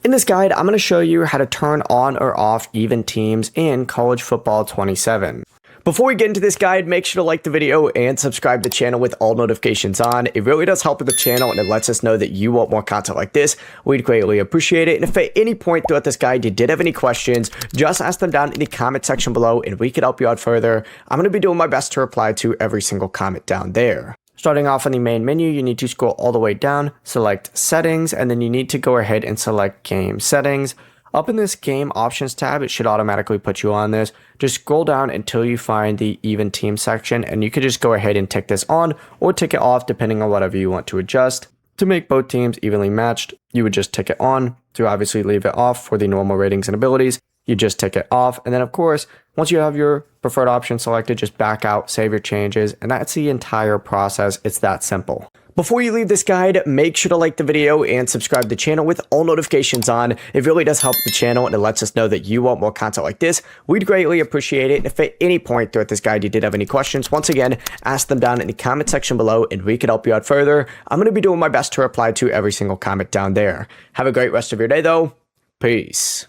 In this guide, I'm going to show you how to turn on or off even teams in College Football 27. Before we get into this guide, make sure to like the video and subscribe to the channel with all notifications on. It really does help with the channel and it lets us know that you want more content like this. We'd greatly appreciate it. And if at any point throughout this guide you did have any questions, just ask them down in the comment section below and we could help you out further. I'm going to be doing my best to reply to every single comment down there. Starting off on the main menu, you need to scroll all the way down, select settings, and then you need to go ahead and select game settings. Up in this game options tab, it should automatically put you on this. Just scroll down until you find the even team section and you could just go ahead and tick this on or tick it off depending on whatever you want to adjust. To make both teams evenly matched, you would just tick it on. To obviously leave it off for the normal ratings and abilities, you just tick it off. And then of course, once you have your preferred option selected, just back out, save your changes, and that's the entire process. It's that simple. Before you leave this guide, make sure to like the video and subscribe to the channel with all notifications on. It really does help the channel and it lets us know that you want more content like this. We'd greatly appreciate it. And if at any point throughout this guide you did have any questions, once again, ask them down in the comment section below and we could help you out further. I'm going to be doing my best to reply to every single comment down there. Have a great rest of your day though. Peace.